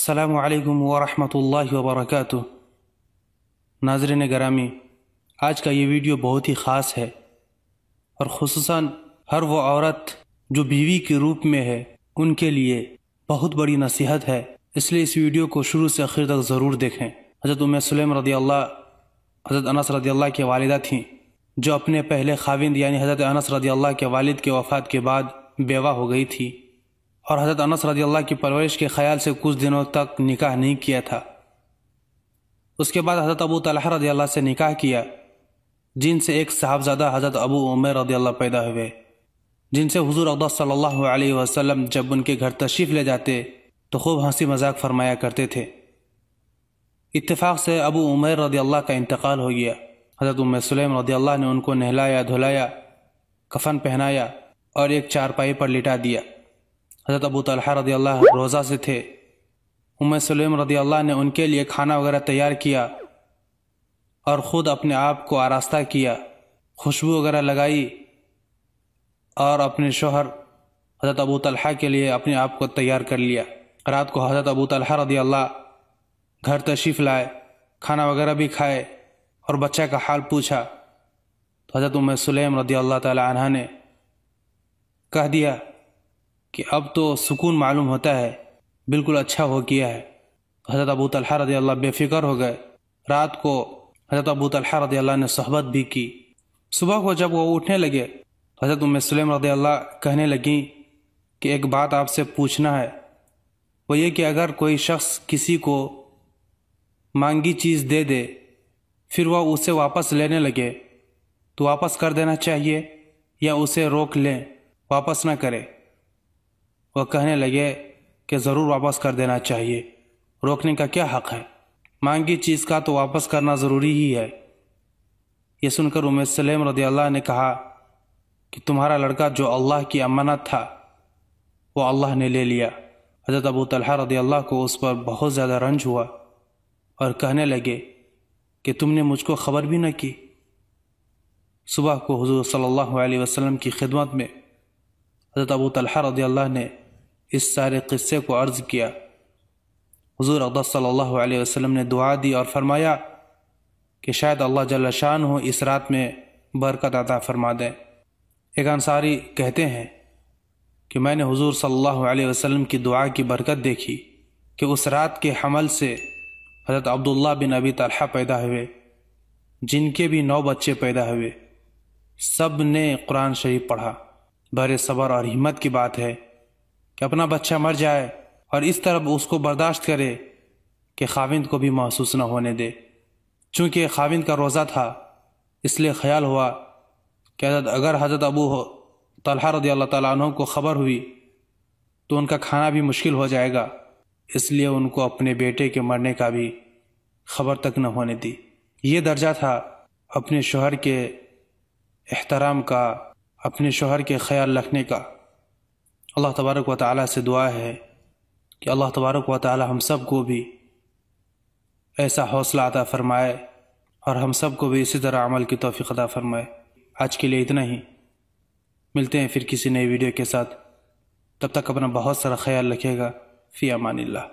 السلام علیکم ورحمۃ اللہ وبرکاتہ۔ ناظرین گرامی، آج کا یہ ویڈیو بہت ہی خاص ہے اور خصوصاً ہر وہ عورت جو بیوی کے روپ میں ہے ان کے لیے بہت بڑی نصیحت ہے، اس لیے اس ویڈیو کو شروع سے آخر تک ضرور دیکھیں۔ حضرت ام سلیم رضی اللہ، حضرت انس رضی اللہ کی والدہ تھیں جو اپنے پہلے خاوند یعنی حضرت انس رضی اللہ کے والد کے وفات کے بعد بیوہ ہو گئی تھی، اور حضرت انس رضی اللہ کی پرورش کے خیال سے کچھ دنوں تک نکاح نہیں کیا تھا۔ اس کے بعد حضرت ابو طلحہ رضی اللہ سے نکاح کیا، جن سے ایک صاحبزادہ حضرت ابو عمیر رضی اللہ پیدا ہوئے، جن سے حضور اقدس صلی اللہ علیہ وسلم جب ان کے گھر تشریف لے جاتے تو خوب ہنسی مذاق فرمایا کرتے تھے۔ اتفاق سے ابو عمیر رضی اللہ کا انتقال ہو گیا۔ حضرت ام سلیم رضی اللہ نے ان کو نہلایا دھلایا، کفن پہنایا اور ایک چارپائی پر لٹا دیا۔ حضرت ابو طلحہ رضی اللہ روزہ سے تھے۔ ام سلیم رضی اللہ نے ان کے لیے کھانا وغیرہ تیار کیا اور خود اپنے آپ کو آراستہ کیا، خوشبو وغیرہ لگائی اور اپنے شوہر حضرت ابو طلحہ کے لیے اپنے آپ کو تیار کر لیا۔ رات کو حضرت ابو طلحہ رضی اللہ گھر تشریف لائے، کھانا وغیرہ بھی کھائے اور بچہ کا حال پوچھا تو حضرت ام سلیم رضی اللہ تعالی عنہ نے کہہ دیا کہ اب تو سکون معلوم ہوتا ہے، بالکل اچھا ہو گیا ہے۔ حضرت ابو طلحہ رضی اللہ بے فکر ہو گئے۔ رات کو حضرت ابو طلحہ رضی اللہ نے صحبت بھی کی۔ صبح کو جب وہ اٹھنے لگے تو حضرت ام سلیم رضی اللہ کہنے لگیں کہ ایک بات آپ سے پوچھنا ہے، وہ یہ کہ اگر کوئی شخص کسی کو مانگی چیز دے دے پھر وہ اسے واپس لینے لگے تو واپس کر دینا چاہیے یا اسے روک لیں واپس نہ کرے؟ وہ کہنے لگے کہ ضرور واپس کر دینا چاہیے، روکنے کا کیا حق ہے؟ مانگی چیز کا تو واپس کرنا ضروری ہی ہے۔ یہ سن کر ام سلیم رضی اللہ نے کہا کہ تمہارا لڑکا جو اللہ کی امانت تھا وہ اللہ نے لے لیا۔ حضرت ابو طلحہ رضی اللہ کو اس پر بہت زیادہ رنج ہوا اور کہنے لگے کہ تم نے مجھ کو خبر بھی نہ کی۔ صبح کو حضور صلی اللہ علیہ وسلم کی خدمت میں حضرت ابو طلحہ رضی اللہ نے اس سارے قصے کو عرض کیا۔ حضور اقدس صلی اللہ علیہ وسلم نے دعا دی اور فرمایا کہ شاید اللہ جل شانہ اس رات میں برکت عطا فرما دیں۔ ایک انصاری کہتے ہیں کہ میں نے حضور صلی اللہ علیہ وسلم کی دعا کی برکت دیکھی کہ اس رات کے حمل سے حضرت عبداللہ بن ابی طلحہ پیدا ہوئے، جن کے بھی 9 بچے پیدا ہوئے۔ سب نے قرآن شریف پڑھا۔ بڑے صبر اور ہمت کی بات ہے کہ اپنا بچہ مر جائے اور اس طرح اس کو برداشت کرے کہ خاوند کو بھی محسوس نہ ہونے دے۔ چونکہ خاوند کا روزہ تھا اس لیے خیال ہوا کہ اگر حضرت ابو طلحہ رضی اللہ تعالیٰ عنہ کو خبر ہوئی تو ان کا کھانا بھی مشکل ہو جائے گا، اس لیے ان کو اپنے بیٹے کے مرنے کا بھی خبر تک نہ ہونے دی۔ یہ درجہ تھا اپنے شوہر کے احترام کا، اپنے شوہر کے خیال رکھنے کا۔ اللہ تبارک و تعالیٰ سے دعا ہے کہ اللہ تبارک و تعالیٰ ہم سب کو بھی ایسا حوصلہ عطا فرمائے اور ہم سب کو بھی اسی طرح عمل کی توفیق عطا فرمائے۔ آج کے لیے اتنا ہی، ملتے ہیں پھر کسی نئے ویڈیو کے ساتھ، تب تک اپنا بہت سارا خیال رکھے گا۔ فی امان اللہ۔